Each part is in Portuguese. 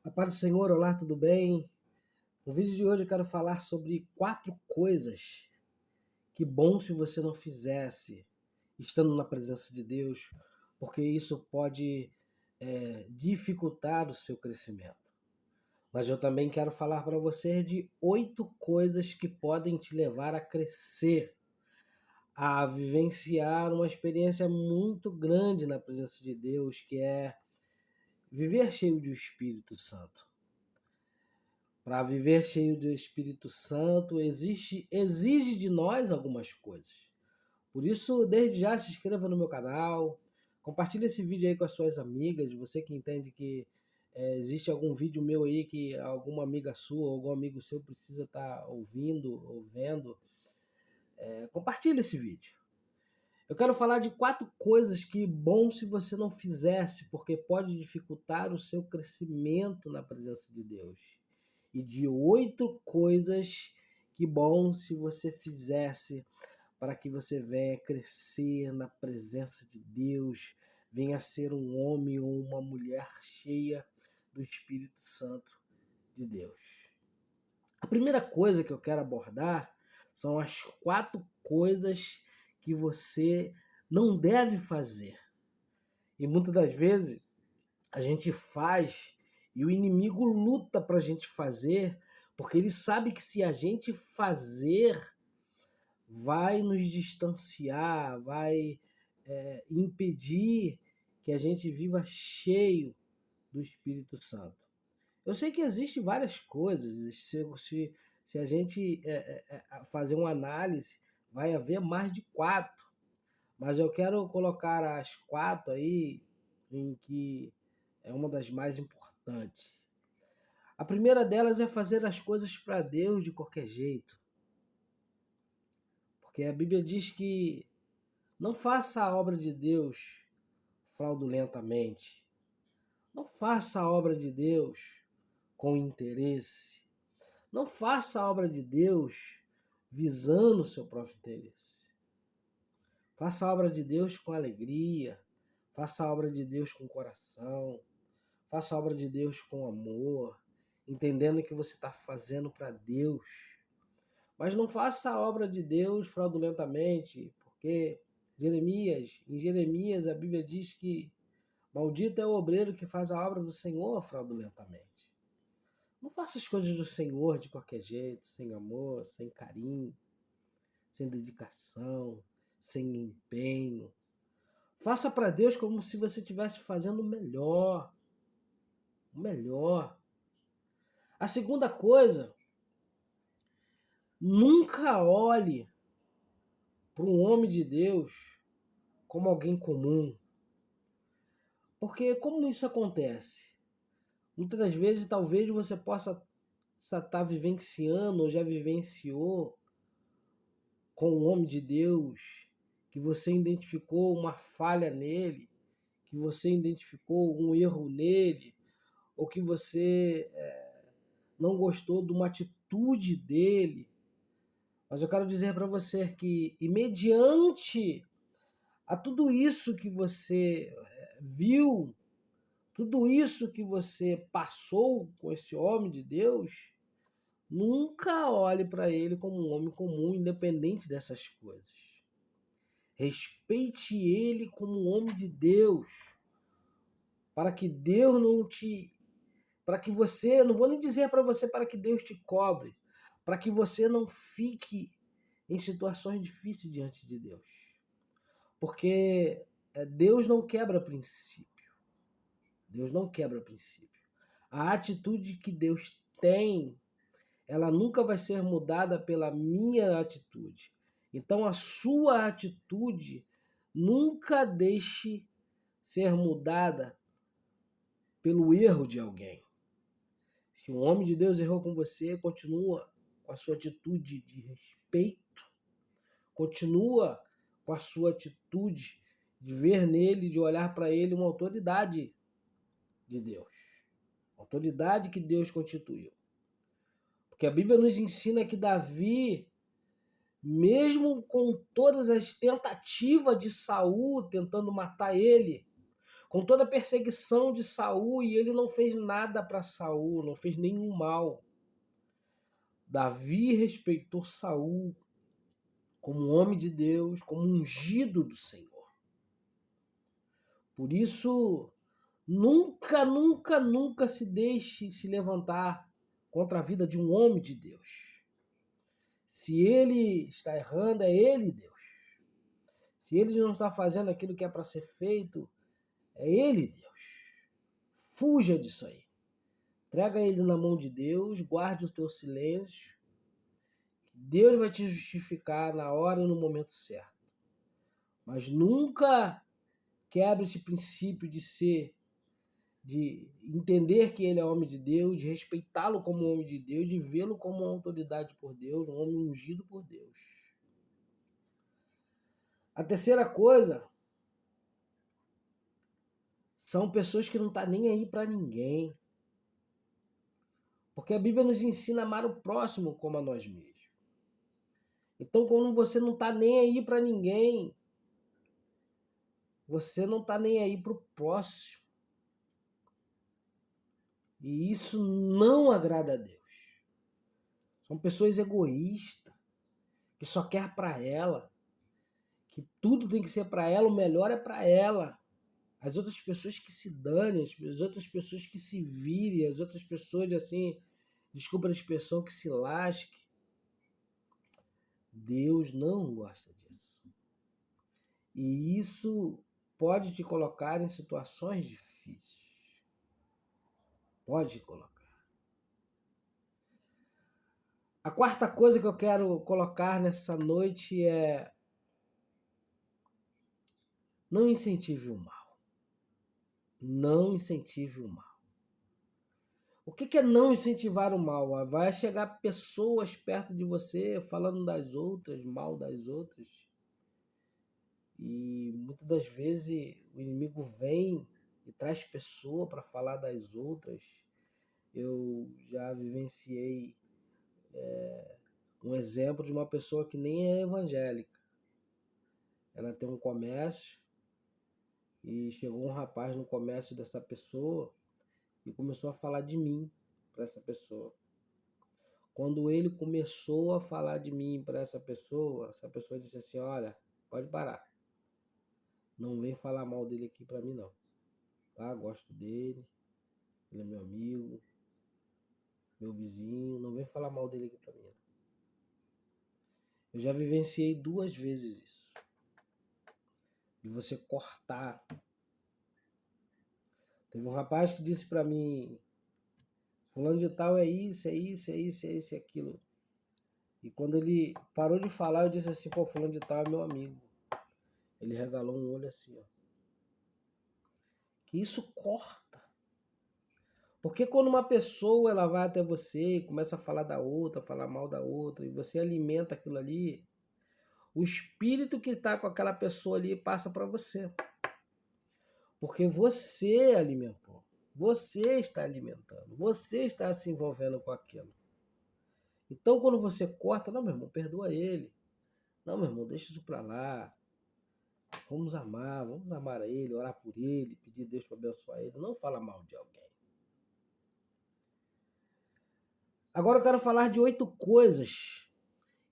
A paz do Senhor, olá, tudo bem? No vídeo de hoje eu quero falar sobre 4 coisas que bom se você não fizesse estando na presença de Deus, porque isso pode dificultar o seu crescimento. Mas eu também quero falar para você de 8 coisas que podem te levar a crescer, a vivenciar uma experiência muito grande na presença de Deus, que é viver cheio do Espírito Santo. Para viver cheio do Espírito Santo, exige de nós algumas coisas. Por isso, desde já se inscreva no meu canal, compartilhe esse vídeo aí com as suas amigas, você que entende que existe algum vídeo meu aí que alguma amiga sua, algum amigo seu precisa estar ouvindo ou vendo, compartilhe esse vídeo. Eu quero falar de 4 coisas que bom se você não fizesse, porque pode dificultar o seu crescimento na presença de Deus. E de 8 coisas que bom se você fizesse para que você venha crescer na presença de Deus, venha ser um homem ou uma mulher cheia do Espírito Santo de Deus. A primeira coisa que eu quero abordar são as 4 coisas que você não deve fazer. E muitas das vezes a gente faz e o inimigo luta para a gente fazer, porque ele sabe que se a gente fazer, vai nos distanciar, vai impedir que a gente viva cheio do Espírito Santo. Eu sei que existem várias coisas, se a gente fazer uma análise, vai haver mais de 4, mas eu quero colocar as 4 aí em que é uma das mais importantes. A primeira delas é fazer as coisas para Deus de qualquer jeito. Porque a Bíblia diz que não faça a obra de Deus fraudulentamente. Não faça a obra de Deus com interesse. Não faça a obra de Deus visando o seu próprio interesse. Faça a obra de Deus com alegria. Faça a obra de Deus com coração. Faça a obra de Deus com amor, entendendo que você está fazendo para Deus. Mas não faça a obra de Deus fraudulentamente, porque em Jeremias a Bíblia diz que maldito é o obreiro que faz a obra do Senhor fraudulentamente. Não faça as coisas do Senhor de qualquer jeito, sem amor, sem carinho, sem dedicação, sem empenho. Faça para Deus como se você estivesse fazendo o melhor. O melhor. A segunda coisa, nunca olhe para um homem de Deus como alguém comum. Porque como isso acontece? Muitas das vezes talvez você possa estar vivenciando ou já vivenciou com um homem de Deus, que você identificou uma falha nele, que você identificou um erro nele, ou que você não gostou de uma atitude dele. Mas eu quero dizer para você que, e mediante a tudo isso que você viu, tudo isso que você passou com esse homem de Deus, nunca olhe para ele como um homem comum, independente dessas coisas. Respeite ele como um homem de Deus, para que Deus não te... Para que você, não vou nem dizer para você para que Deus te cobre, para que você não fique em situações difíceis diante de Deus. Porque Deus não quebra princípio. Deus não quebra princípio. A atitude que Deus tem, ela nunca vai ser mudada pela minha atitude. Então a sua atitude nunca deixe ser mudada pelo erro de alguém. Se um homem de Deus errou com você, continua com a sua atitude de respeito, continua com a sua atitude de ver nele, de olhar para ele uma autoridade de Deus, autoridade que Deus constituiu. Porque a Bíblia nos ensina que Davi, mesmo com todas as tentativas de Saul tentando matar ele, com toda a perseguição de Saul, e ele não fez nada para Saul, não fez nenhum mal. Davi respeitou Saul como homem de Deus, como ungido do Senhor. Por isso, nunca, nunca, nunca se deixe se levantar contra a vida de um homem de Deus. Se ele está errando, é ele, Deus. Se ele não está fazendo aquilo que é para ser feito, é ele, Deus. Fuja disso aí. Entrega ele na mão de Deus, guarde o teu silêncio. Deus vai te justificar na hora e no momento certo. Mas nunca quebre esse princípio de entender que ele é homem de Deus, de respeitá-lo como homem de Deus, de vê-lo como uma autoridade por Deus, um homem ungido por Deus. A terceira coisa são pessoas que não estão nem aí para ninguém. Porque a Bíblia nos ensina a amar o próximo como a nós mesmos. Então, quando você não está nem aí para ninguém, você não está nem aí para o próximo. E isso não agrada a Deus. São pessoas egoístas, que só quer para ela, que tudo tem que ser para ela, o melhor é para ela. As outras pessoas que se danem, as outras pessoas que se virem, as outras pessoas, assim, desculpa a expressão, que se lasque. Deus não gosta disso. E isso pode te colocar em situações difíceis. Pode colocar. A quarta coisa que eu quero colocar nessa noite é: não incentive o mal. Não incentive o mal. O que é não incentivar o mal? Vai chegar pessoas perto de você falando das outras, mal das outras. E muitas das vezes o inimigo vem e traz pessoa para falar das outras. Eu já vivenciei um exemplo de uma pessoa que nem é evangélica. Ela tem um comércio e chegou um rapaz no comércio dessa pessoa e começou a falar de mim para essa pessoa. Quando ele começou a falar de mim para essa pessoa disse assim: olha, pode parar. Não vem falar mal dele aqui para mim não. Tá? Gosto dele, ele é meu amigo, meu vizinho, não vem falar mal dele aqui para mim. Eu já vivenciei 2 vezes isso. De você cortar. Teve um rapaz que disse para mim: fulano de tal é isso, é isso, é isso, é isso, é aquilo. E quando ele parou de falar, eu disse assim: pô, fulano de tal é meu amigo. Ele regalou um olho assim, ó. Que isso corta. Porque quando uma pessoa ela vai até você e começa a falar da outra, falar mal da outra, e você alimenta aquilo ali, o espírito que está com aquela pessoa ali passa para você. Porque você alimentou. Você está alimentando. Você está se envolvendo com aquilo. Então, quando você corta, não, meu irmão, perdoa ele. Não, meu irmão, deixa isso para lá. Vamos amar a ele, orar por ele, pedir a Deus para abençoar ele. Não fala mal de alguém. Agora eu quero falar de 8 coisas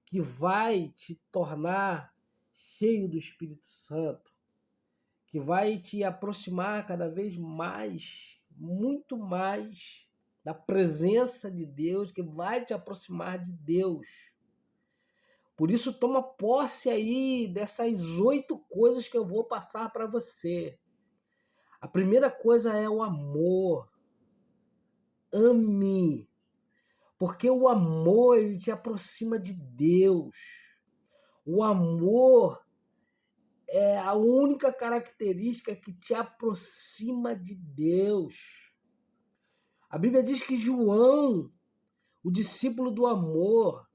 que vai te tornar cheio do Espírito Santo, que vai te aproximar cada vez mais, muito mais da presença de Deus, que vai te aproximar de Deus. Por isso, toma posse aí dessas 8 coisas que eu vou passar para você. A primeira coisa é o amor. Ame. Porque o amor, ele te aproxima de Deus. O amor é a única característica que te aproxima de Deus. A Bíblia diz que João, o discípulo do amor,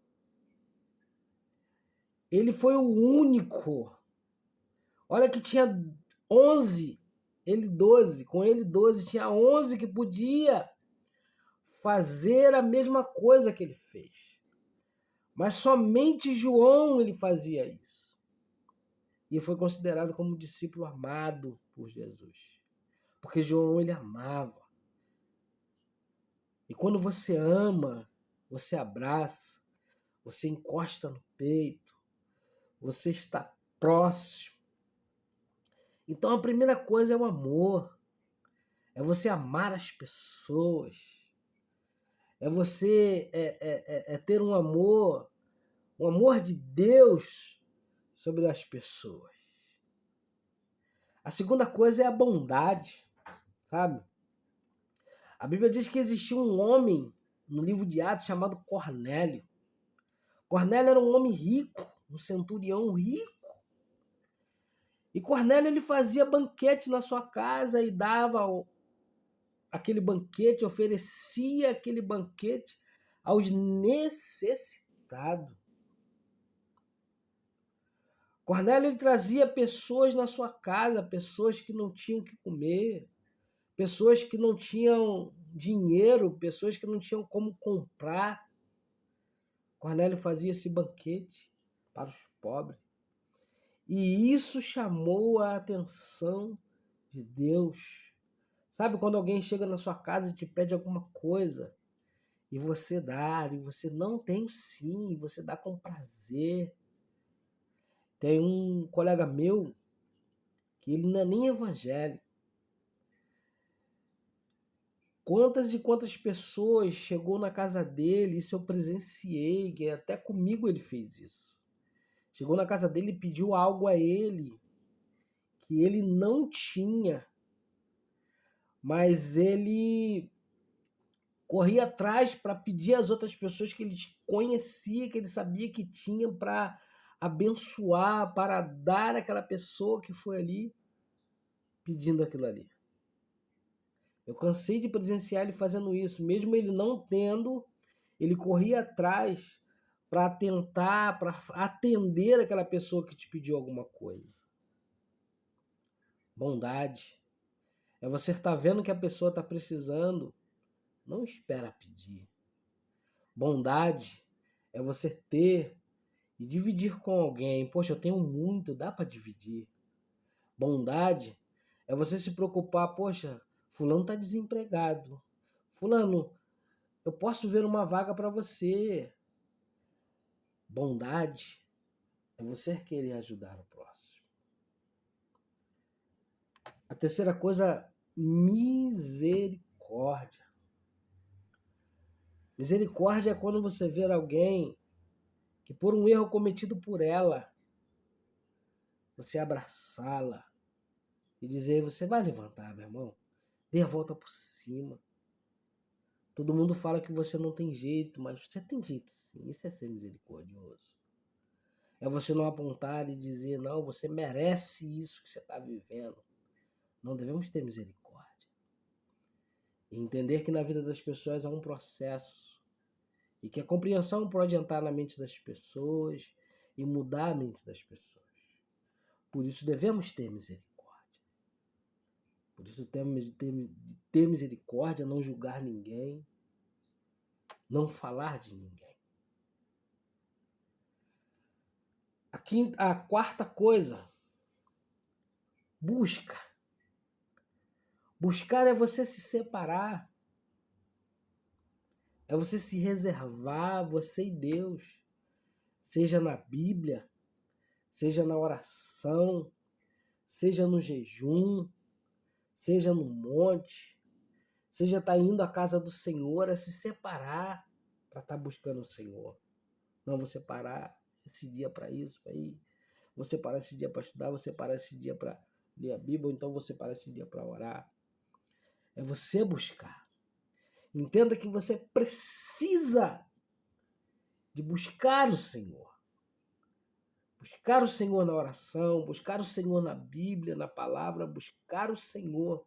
ele foi o único. Olha que tinha 11, ele 12, com ele 12, tinha 11 que podia fazer a mesma coisa que ele fez. Mas somente João ele fazia isso. E foi considerado como discípulo amado por Jesus. porque João ele amava. E quando você ama, você abraça, você encosta no peito, você está próximo. Então a primeira coisa é o amor, é você amar as pessoas, é você ter um amor de Deus sobre as pessoas. A segunda coisa é a bondade, sabe? A Bíblia diz que existia um homem no livro de Atos chamado Cornélio. Cornélio era um homem rico, um centurião rico. E Cornélio ele fazia banquete na sua casa e dava aquele banquete, oferecia aquele banquete aos necessitados. Cornélio ele trazia pessoas na sua casa, pessoas que não tinham o que comer, pessoas que não tinham dinheiro, pessoas que não tinham como comprar. Cornélio fazia esse banquete para os pobres. E isso chamou a atenção de Deus. Sabe quando alguém chega na sua casa e te pede alguma coisa e você dá, e você não tem sim, e você dá com prazer. Tem um colega meu que ele não é nem evangélico. Quantas e quantas pessoas chegou na casa dele, isso eu presenciei, que até comigo ele fez isso. Chegou na casa dele e pediu algo a ele que ele não tinha, mas ele corria atrás para pedir às outras pessoas que ele conhecia, que ele sabia que tinha, para abençoar, para dar àquela pessoa que foi ali pedindo aquilo ali. Eu cansei de presenciar ele fazendo isso, mesmo ele não tendo, ele corria atrás para tentar, para atender aquela pessoa que te pediu alguma coisa. Bondade é você estar vendo que a pessoa está precisando, não espera pedir. Bondade é você ter e dividir com alguém. Poxa, eu tenho muito, dá para dividir. Bondade é você se preocupar, poxa, fulano está desempregado. Fulano, eu posso ver uma vaga para você. Bondade é você querer ajudar o próximo. A terceira coisa, misericórdia. Misericórdia é quando você vê alguém que por um erro cometido por ela, você abraçá-la e dizer, você vai levantar, meu irmão, dê a volta por cima. Todo mundo fala que você não tem jeito, mas você tem jeito sim, isso é ser misericordioso. É você não apontar e dizer, não, você merece isso que você está vivendo. Não devemos ter misericórdia. E entender que na vida das pessoas há um processo. E que a compreensão pode entrar na mente das pessoas e mudar a mente das pessoas. Por isso devemos ter misericórdia. Por isso temos de ter misericórdia, não julgar ninguém, não falar de ninguém. A quarta coisa, busca. Buscar é você se separar. É você se reservar, você e Deus. Seja na Bíblia, seja na oração, seja no jejum, seja no monte, seja estar indo à casa do Senhor, é se separar para estar buscando o Senhor. Não você parar esse dia para isso, para ir. Você parar esse dia para estudar, você parar esse dia para ler a Bíblia, ou então você parar esse dia para orar. É você buscar. Entenda que você precisa de buscar o Senhor. Buscar o Senhor na oração, buscar o Senhor na Bíblia, na palavra, buscar o Senhor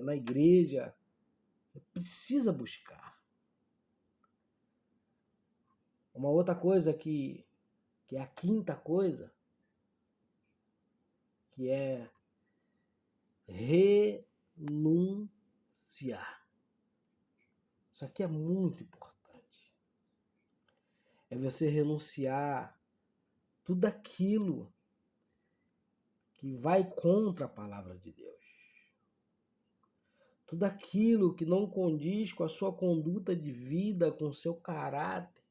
na igreja. Você precisa buscar. Uma outra coisa que é a quinta coisa, que é renunciar. Isso aqui é muito importante. É você renunciar tudo aquilo que vai contra a palavra de Deus. tudo aquilo que não condiz com a sua conduta de vida, com o seu caráter.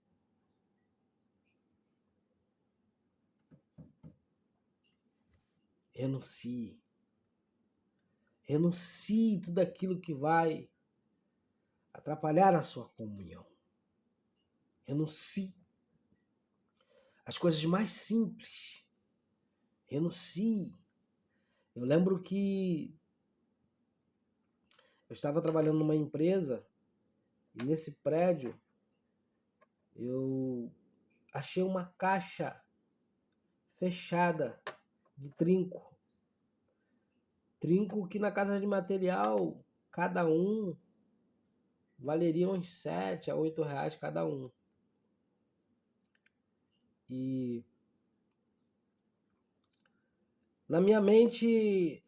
Renuncie. Renuncie tudo aquilo que vai atrapalhar a sua comunhão. Renuncie as coisas mais simples. Renuncie. Eu lembro que eu estava trabalhando numa empresa e nesse prédio eu achei uma caixa fechada de trinco. Trinco que na casa de material, cada um valeria uns 7 a 8 reais cada um. E na minha mente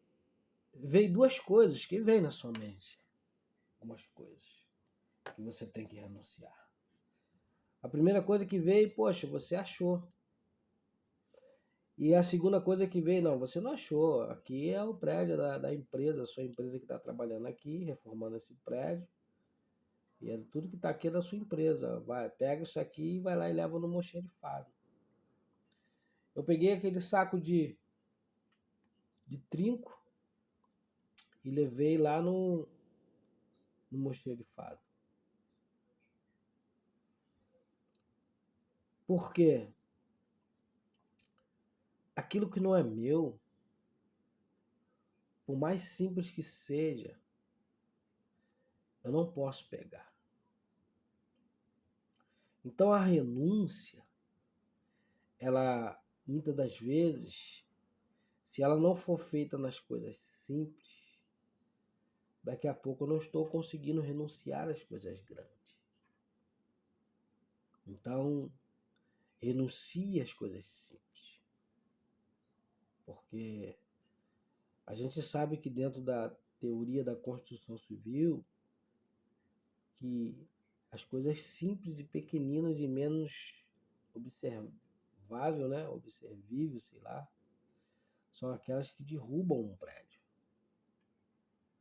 veio duas coisas que vêm na sua mente. Algumas coisas que você tem que renunciar. A primeira coisa que veio, poxa, você achou. E a segunda coisa que veio, não, você não achou. Aqui é o prédio da empresa, a sua empresa que está trabalhando aqui, reformando esse prédio. E é tudo que está aqui é da sua empresa. Vai, pega isso aqui e vai lá e leva no almoxarifado. Eu peguei aquele saco de trinco e levei lá no almoxarifado. Por quê? Aquilo que não é meu, por mais simples que seja, eu não posso pegar. Então a renúncia, ela muitas das vezes, se ela não for feita nas coisas simples, daqui a pouco eu não estou conseguindo renunciar às coisas grandes. Então, renuncie às coisas simples. Porque a gente sabe que dentro da teoria da construção civil, que as coisas simples e pequeninas e menos observável, né? Observível, sei lá, são aquelas que derrubam um prédio.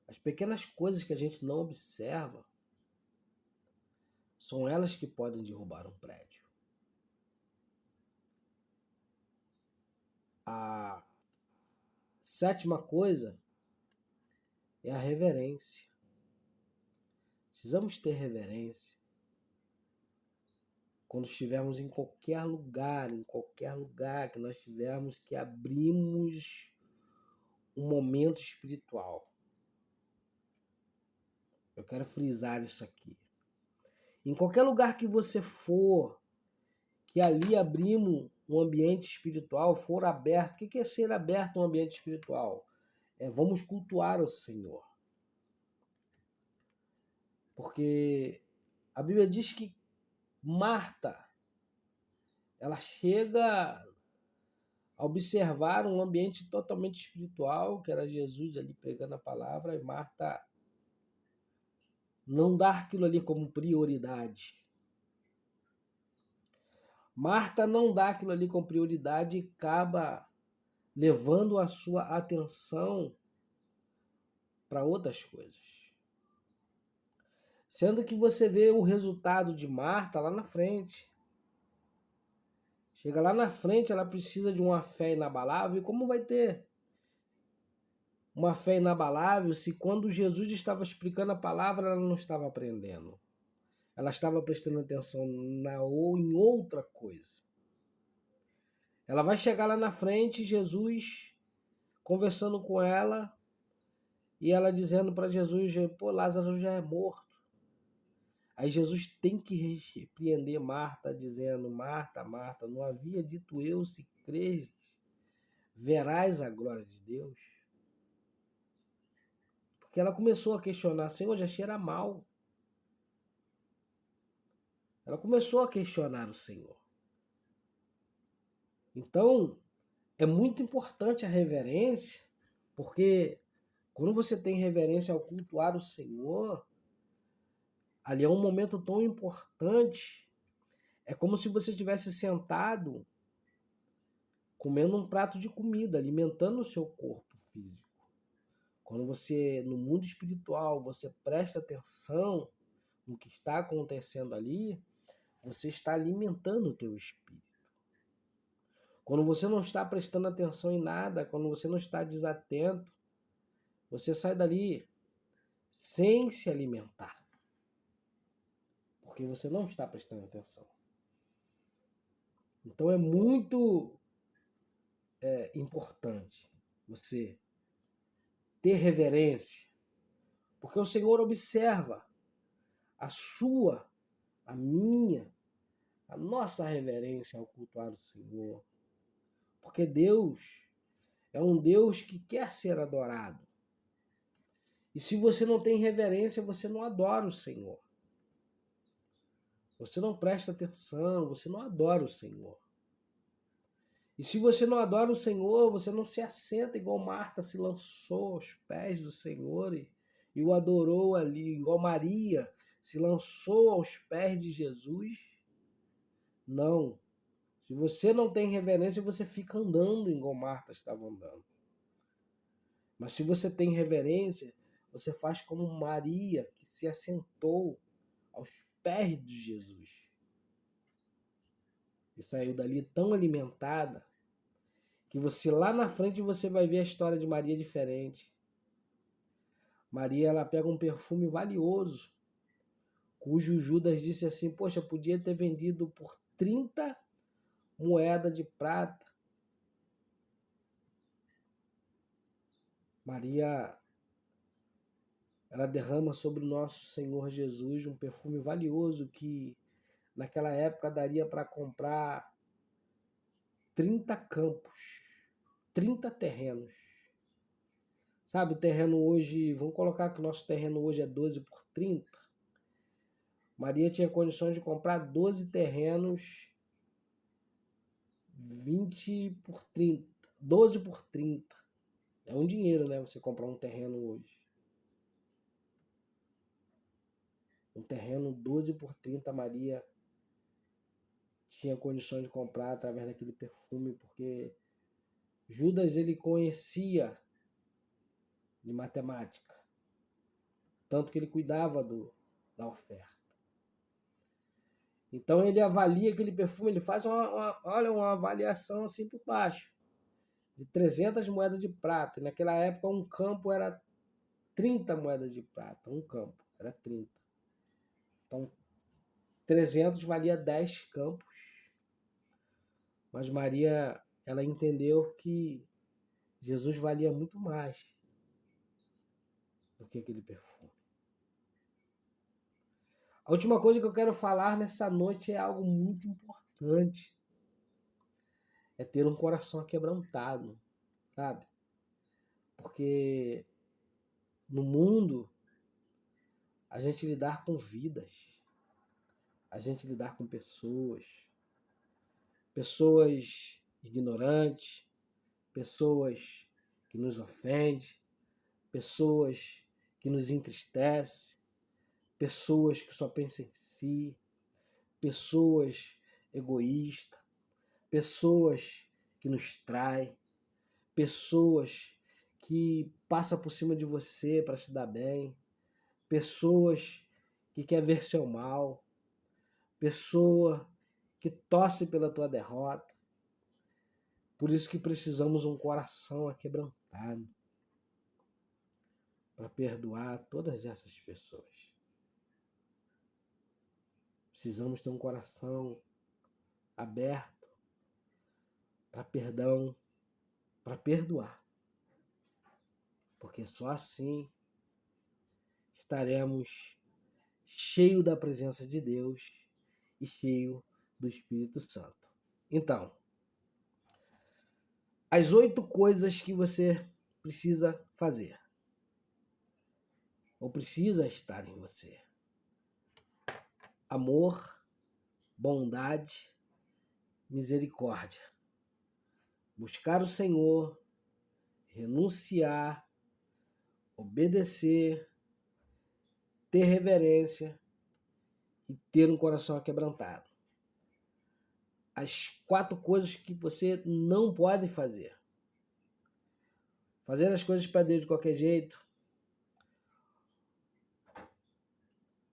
As pequenas coisas que a gente não observa são elas que podem derrubar um prédio. A sétima coisa é a reverência. Precisamos ter reverência. Quando estivermos em qualquer lugar que nós tivermos que abrirmos um momento espiritual. Eu quero frisar isso aqui. Em qualquer lugar que você for, que ali abrimos um ambiente espiritual, for aberto. O que é ser aberto um ambiente espiritual? Vamos cultuar o Senhor. Porque a Bíblia diz que Marta, ela chega a observar um ambiente totalmente espiritual, que era Jesus ali pregando a palavra, e Marta não dá aquilo ali como prioridade. Marta não dá aquilo ali como prioridade e acaba levando a sua atenção para outras coisas. Sendo que você vê o resultado de Marta lá na frente. Chega lá na frente, ela precisa de uma fé inabalável. E como vai ter uma fé inabalável se quando Jesus estava explicando a palavra, ela não estava aprendendo? Ela estava prestando atenção em outra coisa. Ela vai chegar lá na frente, Jesus conversando com ela, e ela dizendo para Jesus, pô, Lázaro já é morto. Aí Jesus tem que repreender Marta, dizendo, Marta, Marta, não havia dito eu, se creres, verás a glória de Deus? Porque ela começou a questionar, Senhor, já cheira mal. Ela começou a questionar o Senhor. Então, é muito importante a reverência, porque quando você tem reverência ao cultuar o Senhor, ali é um momento tão importante, é como se você estivesse sentado comendo um prato de comida, alimentando o seu corpo físico. Quando você, no mundo espiritual, você presta atenção no que está acontecendo ali, você está alimentando o teu espírito. Quando você não está prestando atenção em nada, quando você não está desatento, você sai dali sem se alimentar. Porque você não está prestando atenção. Então é muito importante você ter reverência, porque o Senhor observa a sua, a minha, a nossa reverência ao cultuar o Senhor. Porque Deus é um Deus que quer ser adorado. E se você não tem reverência, você não adora o Senhor. Você não presta atenção, você não adora o Senhor. E se você não adora o Senhor, você não se assenta igual Marta se lançou aos pés do Senhor e o adorou ali, igual Maria se lançou aos pés de Jesus. Não. Se você não tem reverência, você fica andando igual Marta estava andando. Mas se você tem reverência, você faz como Maria, que se assentou aos pés de Jesus. E saiu dali tão alimentada que você lá na frente você vai ver a história de Maria diferente. Maria, ela pega um perfume valioso, cujo Judas disse assim, poxa, podia ter vendido por 30 moedas de prata. Maria, ela derrama sobre o nosso Senhor Jesus um perfume valioso que naquela época daria para comprar 30 campos, 30 terrenos. Sabe, o terreno hoje, vamos colocar que o nosso terreno hoje é 12 por 30. Maria tinha condições de comprar 12 terrenos 20 por 30, 12 por 30. É um dinheiro, né? Você comprar um terreno hoje. Um terreno 12 por 30, Maria tinha condições de comprar através daquele perfume, porque Judas ele conhecia de matemática, tanto que ele cuidava da oferta. Então ele avalia aquele perfume, ele faz uma avaliação assim por baixo, de 300 moedas de prata. E naquela época um campo era 30 moedas de prata, um campo era 30. Então 300 valia 10 campos. Mas Maria, ela entendeu que Jesus valia muito mais do que aquele perfume. A última coisa que eu quero falar nessa noite é algo muito importante. É ter um coração aquebrantado, sabe? Porque no mundo, a gente lidar com vidas, a gente lidar com pessoas ignorantes, pessoas que nos ofendem, pessoas que nos entristecem, pessoas que só pensam em si, pessoas egoístas, pessoas que nos traem, pessoas que passam por cima de você para se dar bem, pessoas que querem ver seu mal, pessoa que torce pela tua derrota. Por isso que precisamos um coração aquebrantado para perdoar todas essas pessoas. Precisamos ter um coração aberto para perdão, para perdoar. Porque só assim estaremos cheios da presença de Deus e cheio do Espírito Santo. Então, as 8 coisas que você precisa fazer, ou precisa estar em você: amor, bondade, misericórdia. Buscar o Senhor, renunciar, obedecer, ter reverência e ter um coração aquebrantado. As 4 coisas que você não pode fazer. Fazer as coisas para Deus de qualquer jeito,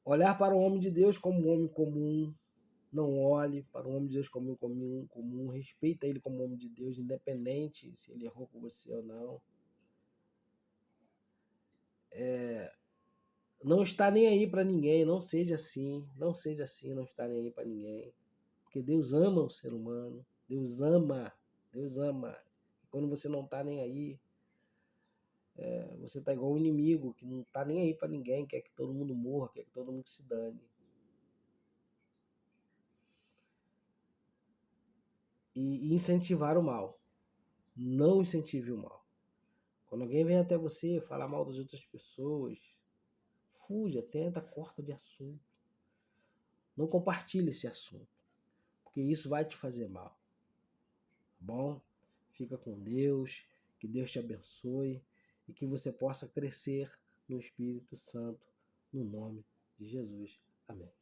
Olhar para o homem de Deus como um homem comum. Não olhe para o homem de Deus como um comum. Respeita ele como homem de Deus, independente se ele errou com você ou não. Não está nem aí para ninguém. Não seja assim. Não seja assim. Não está nem aí para ninguém. Porque Deus ama o ser humano. Deus ama. Deus ama. E quando você não está nem aí, você está igual um inimigo que não está nem aí para ninguém. Quer que todo mundo morra. Quer que todo mundo se dane. E incentivar o mal. Não incentive o mal. Quando alguém vem até você falar mal das outras pessoas, fuja, tenta, corta de assunto. Não compartilhe esse assunto, porque isso vai te fazer mal. Tá bom? Fica com Deus, que Deus te abençoe e que você possa crescer no Espírito Santo, no nome de Jesus. Amém.